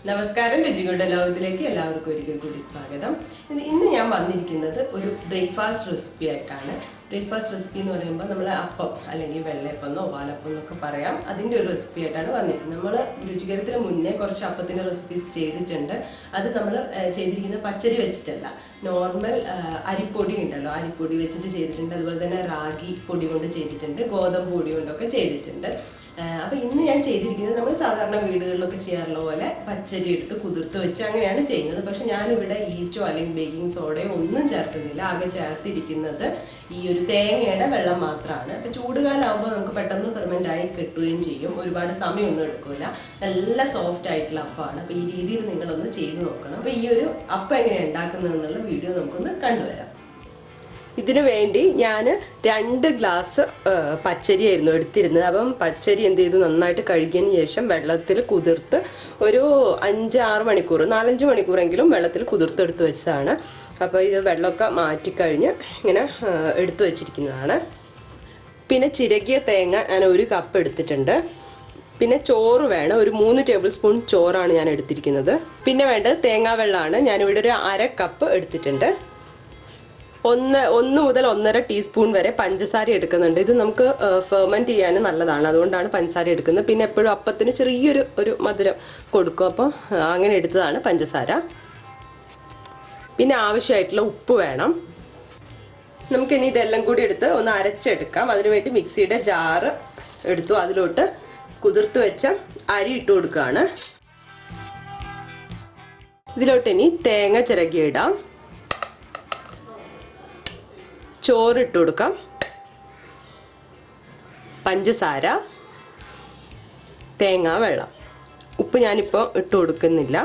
നമസ്കാരം രുചികളുടെ ലോകത്തിലേക്ക് എല്ലാവർക്കും ഒരിക്കൽ കൂടി സ്വാഗതം. ഇന്ന് ഞാൻ വന്നിരിക്കുന്നത് ഒരു ബ്രേക്ക്ഫാസ്റ്റ് റെസിപ്പി ആയിട്ടാണ്. ബ്രേക്ക്ഫാസ്റ്റ് റെസിപ്പി എന്ന് പറയുമ്പോൾ നമ്മൾ അപ്പം അല്ലെങ്കിൽ വെള്ളയപ്പം എന്നോ ഓവാലപ്പം എന്നൊക്കെ പറയാം. അതിൻ്റെ ഒരു റെസിപ്പി ആയിട്ടാണ് വന്നിരിക്കുന്നത്. നമ്മൾ രുചികരത്തിന് മുന്നേ കുറച്ച് അപ്പത്തിൻ്റെ റെസിപ്പീസ് ചെയ്തിട്ടുണ്ട്. അത് നമ്മൾ ചെയ്തിരിക്കുന്നത് പച്ചരി വെച്ചിട്ടല്ല, നോർമൽ അരിപ്പൊടി ഉണ്ടല്ലോ, അരിപ്പൊടി വെച്ചിട്ട് ചെയ്തിട്ടുണ്ട്. അതുപോലെ തന്നെ റാഗി പൊടി കൊണ്ട് ചെയ്തിട്ടുണ്ട്, ഗോതമ്പ് പൊടി കൊണ്ടൊക്കെ ചെയ്തിട്ടുണ്ട്. അപ്പോൾ ഇന്ന് ഞാൻ ചെയ്തിരിക്കുന്നത് നമ്മൾ സാധാരണ വീടുകളിലൊക്കെ ചെയ്യാറുള്ള പോലെ പച്ചരി എടുത്ത് കുതിർത്ത് വെച്ച് അങ്ങനെയാണ് ചെയ്യുന്നത്. പക്ഷെ ഞാനിവിടെ ഈസ്റ്റോ അല്ലെങ്കിൽ ബേക്കിംഗ് സോഡയോ ഒന്നും ചേർക്കുന്നില്ല. ആകെ ചേർത്തിരിക്കുന്നത് ഈ ഒരു തേങ്ങയുടെ വെള്ളം മാത്രമാണ്. അപ്പോൾ ചൂടുകാലമാകുമ്പോൾ നമുക്ക് പെട്ടെന്ന് ഫെർമെൻ്റ് ആയി കിട്ടുകയും ചെയ്യും, ഒരുപാട് സമയമൊന്നും എടുക്കില്ല. നല്ല സോഫ്റ്റ് ആയിട്ടുള്ള അപ്പമാണ്. അപ്പോൾ ഈ രീതിയിൽ നിങ്ങളൊന്ന് ചെയ്ത് നോക്കണം. അപ്പോൾ ഈ ഒരു അപ്പം എങ്ങനെയാണ് ഉണ്ടാക്കുന്നതെന്നുള്ള വീഡിയോ നമുക്കൊന്ന് കണ്ടുവരാം. ഇതിനു വേണ്ടി ഞാൻ 2 ഗ്ലാസ് പച്ചരിയായിരുന്നു എടുത്തിരുന്നത്. അപ്പം പച്ചരി എന്ത് ചെയ്തു, നന്നായിട്ട് കഴുകിയതിന് ശേഷം വെള്ളത്തിൽ കുതിർത്ത് ഒരു 5-6 മണിക്കൂർ 4-5 മണിക്കൂറെങ്കിലും വെള്ളത്തിൽ കുതിർത്തെടുത്ത് വെച്ചതാണ്. അപ്പോൾ ഇത് വെള്ളമൊക്കെ മാറ്റിക്കഴിഞ്ഞ് ഇങ്ങനെ എടുത്തു വെച്ചിരിക്കുന്നതാണ്. പിന്നെ ചിരകിയ തേങ്ങ ഞാൻ 1 കപ്പ് എടുത്തിട്ടുണ്ട്. പിന്നെ ചോറ് വേണം, ഒരു 3 ടേബിൾ സ്പൂൺ ചോറാണ് ഞാൻ എടുത്തിരിക്കുന്നത്. പിന്നെ വേണ്ടത് തേങ്ങാ വെള്ളമാണ്. ഞാനിവിടെ ഒരു 1/2 കപ്പ് എടുത്തിട്ടുണ്ട്. 1 മുതൽ 1.5 ടീസ്പൂൺ വരെ പഞ്ചസാര എടുക്കുന്നുണ്ട്. ഇത് നമുക്ക് ഫെർമെൻറ്റ് ചെയ്യാൻ നല്ലതാണ്, അതുകൊണ്ടാണ് പഞ്ചസാര എടുക്കുന്നത്. പിന്നെ എപ്പോഴും അപ്പത്തിന് ചെറിയൊരു മധുരം കൊടുക്കും, അപ്പോൾ അങ്ങനെ എടുത്തതാണ് പഞ്ചസാര. പിന്നെ ആവശ്യമായിട്ടുള്ള ഉപ്പ് വേണം. നമുക്കിനി ഇതെല്ലാം കൂടി എടുത്ത് ഒന്ന് അരച്ചെടുക്കാം. അതിനുവേണ്ടി മിക്സിയുടെ ജാറ് എടുത്തു, അതിലോട്ട് കുതിർത്ത് വെച്ച അരി ഇട്ട് കൊടുക്കുകയാണ്. ഇതിലോട്ട് ഇനി തേങ്ങ ചിരകിയിടാം, ചോറിട്ട് കൊടുക്കാം, പഞ്ചസാര, തേങ്ങാ വെള്ളം. ഉപ്പ് ഞാനിപ്പോൾ ഇട്ട് കൊടുക്കുന്നില്ല.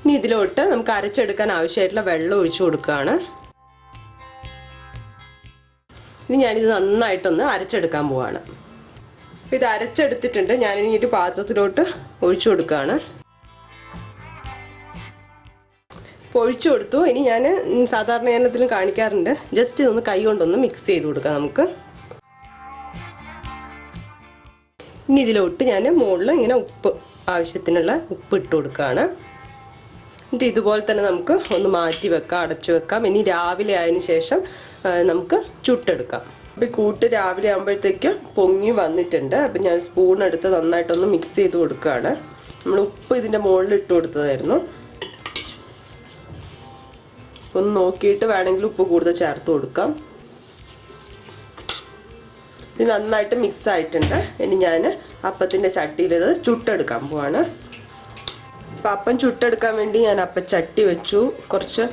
ഇനി ഇതിലോട്ട് നമുക്ക് അരച്ചെടുക്കാൻ ആവശ്യമായിട്ടുള്ള വെള്ളം ഒഴിച്ചു കൊടുക്കുകയാണ്. ഇനി ഞാനിത് നന്നായിട്ടൊന്ന് അരച്ചെടുക്കാൻ പോവാണ്. ഇത് അരച്ചെടുത്തിട്ടുണ്ട്. ഞാനിനി ഒരു പാത്രത്തിലോട്ട് ഒഴിച്ചു കൊടുക്കുകയാണ്. ഒഴിച്ചു കൊടുത്തു. ഇനി ഞാൻ സാധാരണ എണ്ണത്തിലും കാണിക്കാറുണ്ട്, ജസ്റ്റ് ഇതൊന്ന് കൈ കൊണ്ടൊന്ന് മിക്സ് ചെയ്ത് കൊടുക്കാം നമുക്ക്. ഇനി ഇതിലോട്ട് ഞാൻ മുകളിൽ ഇങ്ങനെ ആവശ്യത്തിനുള്ള ഉപ്പ് ഇട്ട് കൊടുക്കുകയാണ്. എന്നിട്ട് ഇതുപോലെ തന്നെ നമുക്ക് ഒന്ന് മാറ്റി വെക്കാം, അടച്ചു വെക്കാം. ഇനി രാവിലെ ആയതിനു ശേഷം നമുക്ക് ചുട്ടെടുക്കാം. അപ്പോൾ കൂട്ട് രാവിലെ ആകുമ്പോഴത്തേക്ക് പൊങ്ങി വന്നിട്ടുണ്ട്. അപ്പം ഞാൻ സ്പൂൺ എടുത്ത് നന്നായിട്ടൊന്ന് മിക്സ് ചെയ്ത് കൊടുക്കുകയാണ്. നമ്മൾ ഉപ്പ് ഇതിൻ്റെ മുകളിൽ ഇട്ട് കൊടുത്തതായിരുന്നു. ഒന്ന് നോക്കിയിട്ട് വേണമെങ്കിൽ ഉപ്പ് കൂടുതൽ ചേർത്ത് കൊടുക്കാം. ഇത് നന്നായിട്ട് മിക്സ് ആയിട്ടുണ്ട്. ഇനി ഞാൻ അപ്പത്തിൻ്റെ ചട്ടിയിൽ ഇത് ചുട്ടെടുക്കാൻ പോവാണ്. അപ്പം അപ്പം ചുട്ടെടുക്കാൻ വേണ്ടി ഞാൻ അപ്പച്ചട്ടി വെച്ചു. കുറച്ച്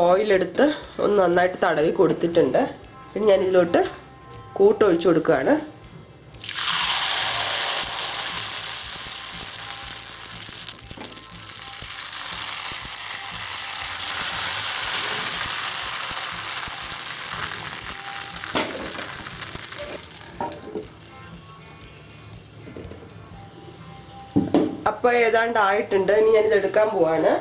ഓയിലെടുത്ത് ഒന്ന് നന്നായിട്ട് തടവി കൊടുത്തിട്ടുണ്ട്. ഇനി ഞാൻ ഇതിലോട്ട് കൂട്ടൊഴിച്ചു കൊടുക്കുകയാണ്. അപ്പം ഏതാണ്ട് ആയിട്ടുണ്ട്. ഇനി ഞാനിത് എടുക്കാൻ പോവാണ്.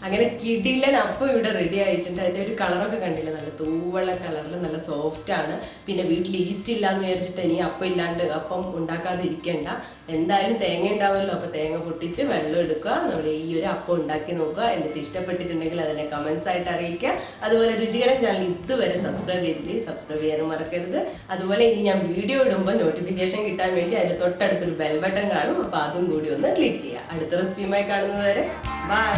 അങ്ങനെ കിടിലൻ അപ്പം ഇവിടെ റെഡി ആയിട്ടുണ്ട്. അതിൻ്റെ ഒരു കളറൊക്കെ കണ്ടില്ല, നല്ല തൂവള കളറിൽ നല്ല സോഫ്റ്റ് ആണ്. പിന്നെ വീട്ടിൽ ഈസ്റ്റ് ഇല്ലാന്ന് വിചാരിച്ചിട്ട് ഇനി അപ്പം ഇല്ലാണ്ട് അപ്പം ഉണ്ടാക്കാതെ ഇരിക്കേണ്ട. എന്തായാലും തേങ്ങ ഉണ്ടാവുമല്ലോ, അപ്പോൾ തേങ്ങ പൊട്ടിച്ച് വെള്ളം എടുക്കുക, നമ്മൾ ഈ ഒരു അപ്പം ഉണ്ടാക്കി നോക്കുക. എന്നിട്ട് ഇഷ്ടപ്പെട്ടിട്ടുണ്ടെങ്കിൽ അതിനെ കമൻസ് ആയിട്ട് അറിയിക്കുക. അതുപോലെ രുചികരം ചാനൽ ഇതുവരെ സബ്സ്ക്രൈബ് ചെയ്തില്ലേ, സബ്സ്ക്രൈബ് ചെയ്യാനും മറക്കരുത്. അതുപോലെ ഇനി ഞാൻ വീഡിയോ ഇടുമ്പോൾ നോട്ടിഫിക്കേഷൻ കിട്ടാൻ വേണ്ടി അതിന് തൊട്ടടുത്തൊരു ബെൽ ബട്ടൺ കാണും, അപ്പോൾ അതും കൂടി ഒന്ന് ക്ലിക്ക് ചെയ്യുക. അടുത്ത റെസിപ്പിയുമായി കാണുന്നത് വരെ ബൈ.